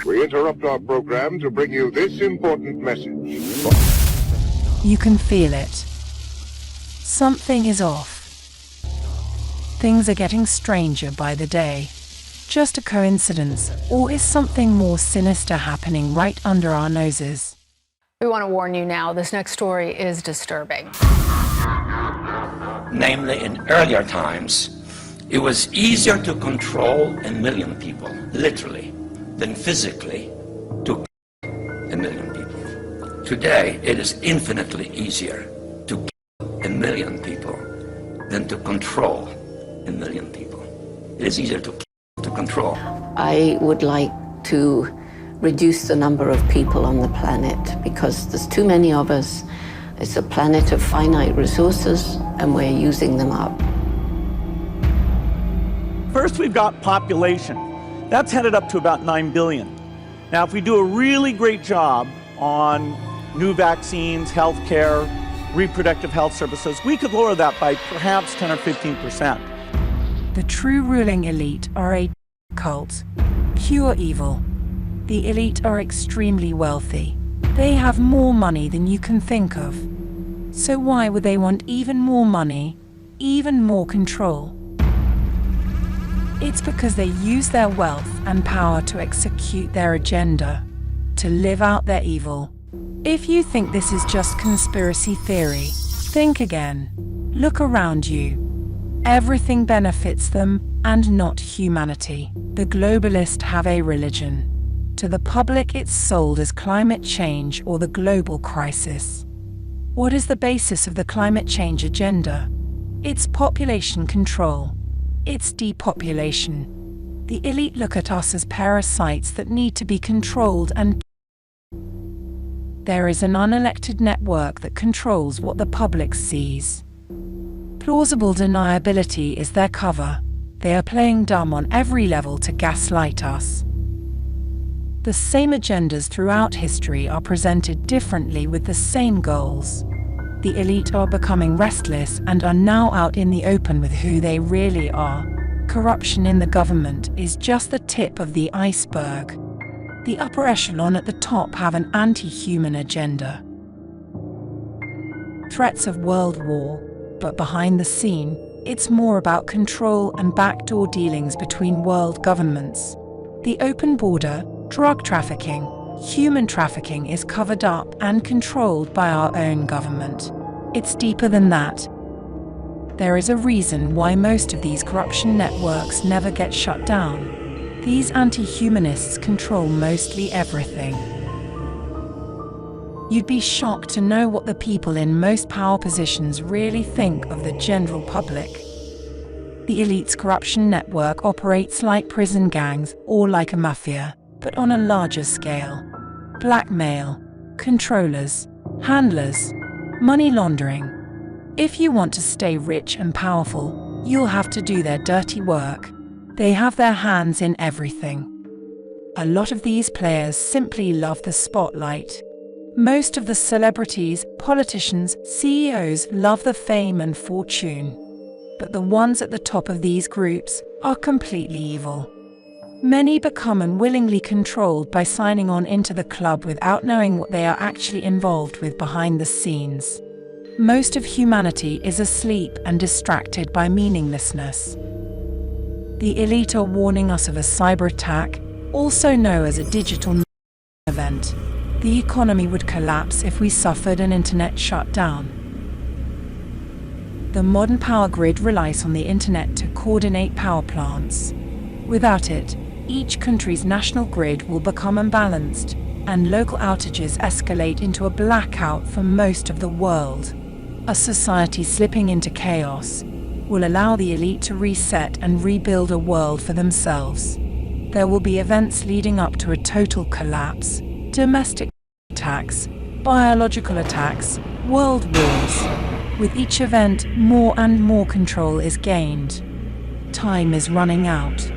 We interrupt our program to bring you this important message. You can feel it. Something is off. Things are getting stranger by the day. Just a coincidence, or is something more sinister happening right under our noses? We want to warn you now, this next story is disturbing. Namely, in earlier times, it was easier to control 1 million people, literally, than physically to 1 million people. Today, it is infinitely easier to kill 1 million people than to control 1 million people. It is easier to kill, to control. I would like to reduce the number of people on the planet because there's too many of us. It's a planet of finite resources and we're using them up. First, we've got population. That's headed up to about 9 billion. Now, if we do a really great job on new vaccines, healthcare, reproductive health services, we could lower that by perhaps 10 or 15%. The true ruling elite are a cult, pure evil. The elite are extremely wealthy. They have more money than you can think of. So why would they want even more money, even more control? It's because they use their wealth and power to execute their agenda, to live out their evil. If you think this is just conspiracy theory, think again. Look around you. Everything benefits them and not humanity. The globalists have a religion. To the public, it's sold as climate change or the global crisis. What is the basis of the climate change agenda? It's population control. It's depopulation. The elite look at us as parasites that need to be controlled, and there is an unelected network that controls what the public sees. Plausible deniability is their cover. They are playing dumb on every level to gaslight us. The same agendas throughout history are presented differently with the same goals. The elite are becoming restless and are now out in the open with who they really are. Corruption in the government is just the tip of the iceberg. The upper echelon at the top have an anti-human agenda. Threats of world war, but behind the scene, it's more about control and backdoor dealings between world governments. The open border, drug trafficking, human trafficking is covered up and controlled by our own government. It's deeper than that. There is a reason why most of these corruption networks never get shut down. These anti-humanists control mostly everything. You'd be shocked to know what the people in most power positions really think of the general public. The elite's corruption network operates like prison gangs or like a mafia, but on a larger scale. Blackmail, controllers, handlers, money laundering. If you want to stay rich and powerful, you'll have to do their dirty work. They have their hands in everything. A lot of these players simply love the spotlight. Most of the celebrities, politicians, CEOs love the fame and fortune. But the ones at the top of these groups are completely evil. Many become unwillingly controlled by signing on into the club without knowing what they are actually involved with behind the scenes. Most of humanity is asleep and distracted by meaninglessness. The elite are warning us of a cyber attack, also known as a digital event. The economy would collapse if we suffered an internet shutdown. The modern power grid relies on the internet to coordinate power plants. Without it, each country's national grid will become unbalanced, and local outages escalate into a blackout for most of the world. A society slipping into chaos will allow the elite to reset and rebuild a world for themselves. There will be events leading up to a total collapse: domestic attacks, biological attacks, world wars. With each event, more and more control is gained. Time is running out.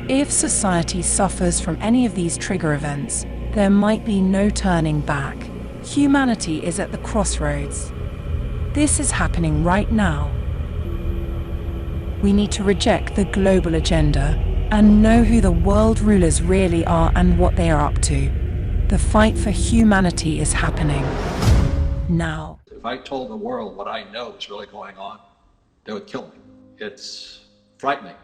If society suffers from any of these trigger events, there might be no turning back. Humanity is at the crossroads. This is happening right now. We need to reject the global agenda and know who the world rulers really are and what they are up to. The fight for humanity is happening now. If I told the world what I know is really going on, they would kill me. It's frightening.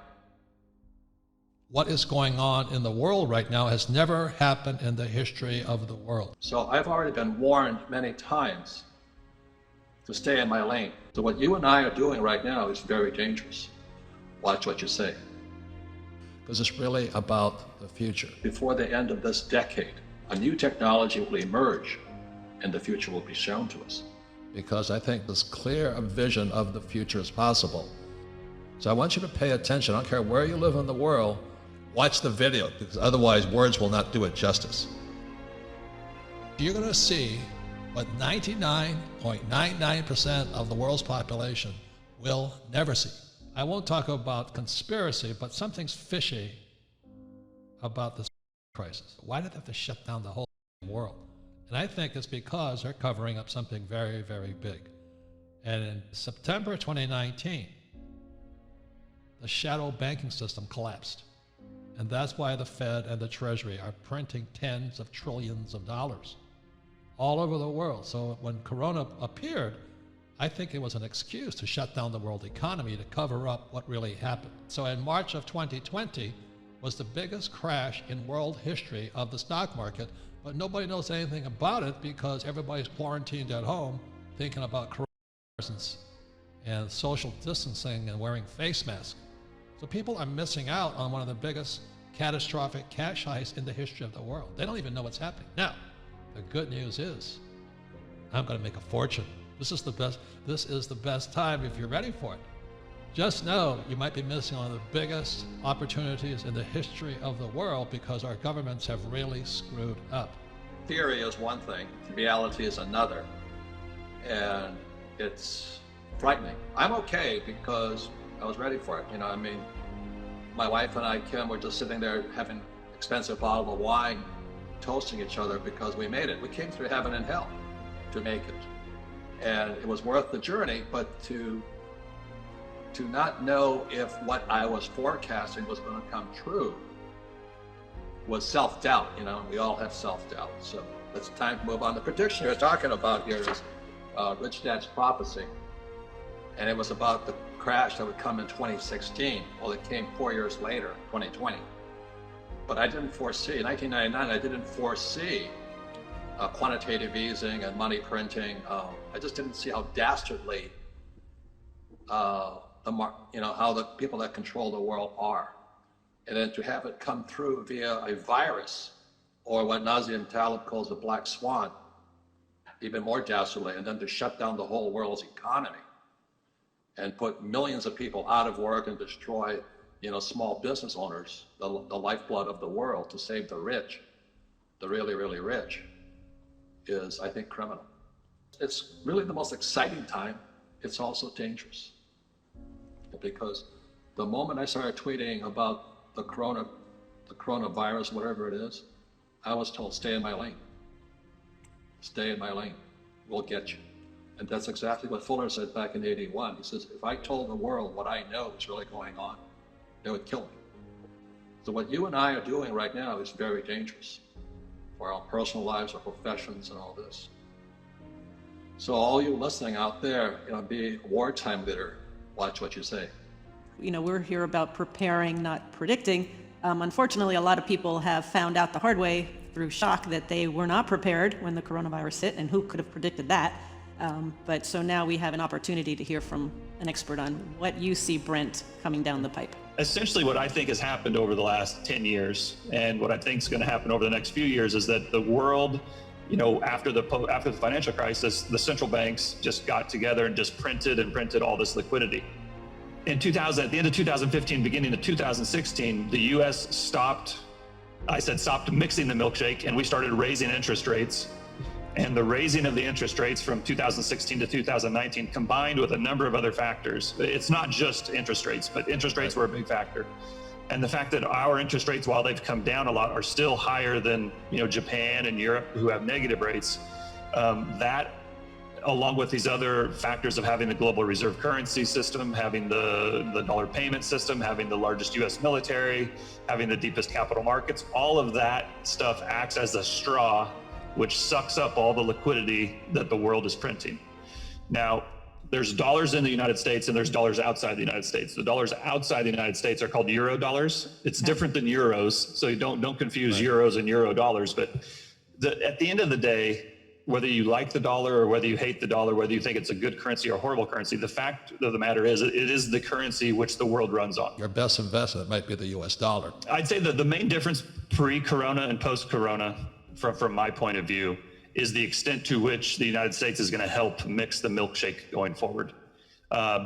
What is going on in the world right now has never happened in the history of the world. So I've already been warned many times to stay in my lane. So what you and I are doing right now is very dangerous. Watch what you say. Because it's really about the future. Before the end of this decade, a new technology will emerge and the future will be shown to us. Because I think this clear vision of the future is possible. So I want you to pay attention. I don't care where you live in the world, watch the video, because otherwise words will not do it justice. You're going to see what 99.99% of the world's population will never see. I won't talk about conspiracy, but something's fishy about this crisis. Why did they have to shut down the whole world? And I think it's because they're covering up something very, very big. And in September 2019, the shadow banking system collapsed. And that's why the Fed and the Treasury are printing tens of trillions of dollars all over the world. So when Corona appeared, I think it was an excuse to shut down the world economy to cover up what really happened. So in March of 2020 was the biggest crash in world history of the stock market, but nobody knows anything about it because everybody's quarantined at home thinking about coronavirus and social distancing and wearing face masks. So people are missing out on one of the biggest catastrophic cash heists in the history of the world. They don't even know what's happening. Now, the good news is I'm going to make a fortune. This is the best time if you're ready for it. Just know you might be missing one of the biggest opportunities in the history of the world because our governments have really screwed up. Theory is one thing, reality is another, and it's frightening. I'm okay because I was ready for it. You know, I mean, my wife and I, Kim, were just sitting there having an expensive bottle of wine, toasting each other because we made it. We came through heaven and hell to make it. And it was worth the journey, but to not know if what I was forecasting was going to come true was self-doubt. You know, we all have self-doubt. So it's time to move on. The prediction you're talking about here is Rich Dad's prophecy. And it was about the crash that would come in 2016. Well, it came 4 years later, 2020. But I didn't foresee, in 1999, I didn't foresee quantitative easing and money printing. I just didn't see how dastardly how the people that control the world are. And then to have it come through via a virus, or what Nassim Taleb calls a black swan, even more dastardly, and then to shut down the whole world's economy and put millions of people out of work and destroy, small business owners, the lifeblood of the world, to save the rich, the really, really rich, is, I think, criminal. It's really the most exciting time. It's also dangerous. Because the moment I started tweeting about the coronavirus, whatever it is, I was told, stay in my lane. Stay in my lane. We'll get you. And that's exactly what Fuller said back in '81. He says, if I told the world what I know is really going on, they would kill me. So what you and I are doing right now is very dangerous for our personal lives, our professions, and all this. So all you listening out there, be a wartime leader. Watch what you say. We're here about preparing, not predicting. Unfortunately, a lot of people have found out the hard way through shock that they were not prepared when the coronavirus hit, and who could have predicted that? But so now we have an opportunity to hear from an expert on what you see, Brent, coming down the pipe. Essentially, what I think has happened over the last 10 years, and what I think is going to happen over the next few years, is that the world, after the financial crisis, the central banks just got together and just printed all this liquidity. At the end of 2015, beginning of 2016, the U.S. stopped mixing the milkshake, and we started raising interest rates. And the raising of the interest rates from 2016 to 2019, combined with a number of other factors, it's not just interest rates, but interest rates were a big factor. And the fact that our interest rates, while they've come down a lot, are still higher than Japan and Europe, who have negative rates, that along with these other factors of having the global reserve currency system, having the dollar payment system, having the largest US military, having the deepest capital markets, all of that stuff acts as a straw which sucks up all the liquidity that the world is printing. Now, there's dollars in the United States and there's dollars outside the United States. The dollars outside the United States are called euro dollars. It's different than euros, so you don't confuse euros and euro dollars. But at the end of the day, whether you like the dollar or whether you hate the dollar, whether you think it's a good currency or a horrible currency, the fact of the matter is it is the currency which the world runs on. Your best investment might be the US dollar. I'd say that the main difference pre-corona and post-corona, from my point of view, is the extent to which the United States is going to help mix the milkshake going forward.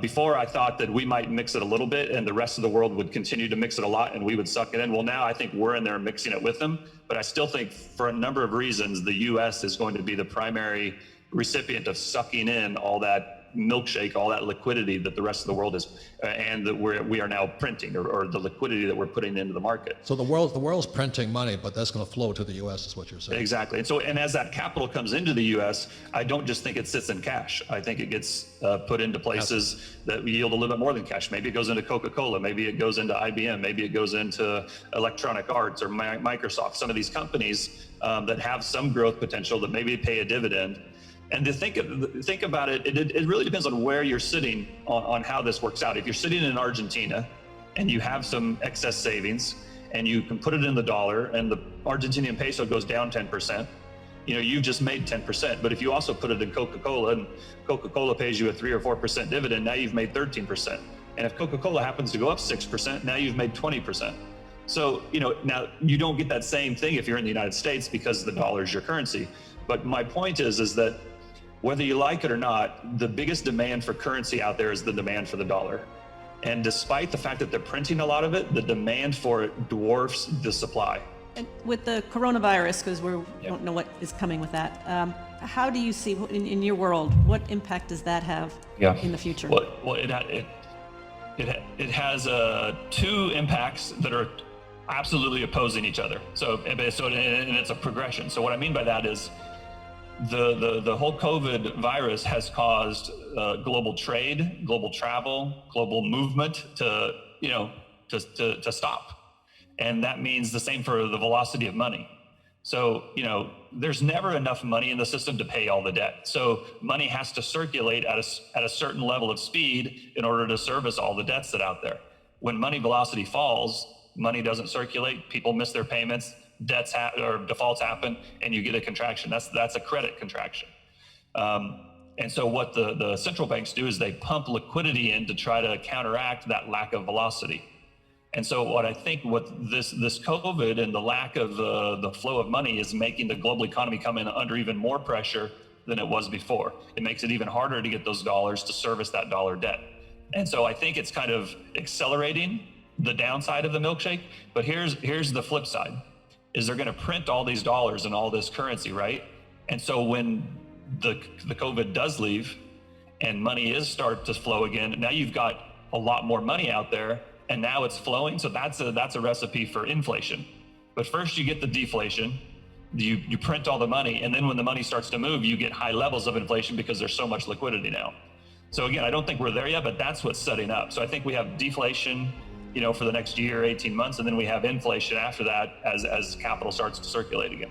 Before, I thought that we might mix it a little bit and the rest of the world would continue to mix it a lot and we would suck it in. Well, now I think we're in there mixing it with them, but I still think for a number of reasons, the US is going to be the primary recipient of sucking in all that milkshake, all that liquidity that the rest of the world is, and that we are now printing, or the liquidity that we're putting into the market. So the world's printing money, but that's going to flow to the US is what you're saying. Exactly. And as that capital comes into the US, I don't just think it sits in cash. I think it gets put into places that yield a little bit more than cash. Maybe it goes into Coca-Cola, maybe it goes into IBM, maybe it goes into Electronic Arts or Microsoft, some of these companies that have some growth potential that maybe pay a dividend. And to think about it, it really depends on where you're sitting on how this works out. If you're sitting in Argentina and you have some excess savings and you can put it in the dollar and the Argentinian peso goes down 10%, you've just made 10%. But if you also put it in Coca-Cola and Coca-Cola pays you a 3 or 4% dividend, now you've made 13%. And if Coca-Cola happens to go up 6%, now you've made 20%. So, now you don't get that same thing if you're in the United States because the dollar is your currency. But my point is that whether you like it or not, the biggest demand for currency out there is the demand for the dollar. And despite the fact that they're printing a lot of it, the demand for it dwarfs the supply. And with the coronavirus, because we don't know what is coming with that, how do you see, in your world, what impact does that have in the future? Well, it has two impacts that are absolutely opposing each other. And it's a progression. So what I mean by that is, the whole COVID virus has caused global trade, global travel, global movement to stop. And that means the same for the velocity of money. So, there's never enough money in the system to pay all the debt. So money has to circulate at a certain level of speed in order to service all the debts that are out there. When money velocity falls, money doesn't circulate, people miss their payments, defaults happen, and you get a contraction. That's a credit contraction. And so what the central banks do is they pump liquidity in to try to counteract that lack of velocity. And so what I think this COVID and the lack of the flow of money is making the global economy come in under even more pressure than it was before. It makes it even harder to get those dollars to service that dollar debt. And so I think it's kind of accelerating the downside of the milkshake. But here's the flip side. Is they're going to print all these dollars and all this currency, right? And so when the COVID does leave and money start to flow again, now you've got a lot more money out there and now it's flowing. So that's a recipe for inflation. But first you get the deflation, you print all the money, and then when the money starts to move, you get high levels of inflation because there's so much liquidity now. So again, I don't think we're there yet, but that's what's setting up. So I think we have deflation, for the next year, 18 months, and then we have inflation after that as capital starts to circulate again.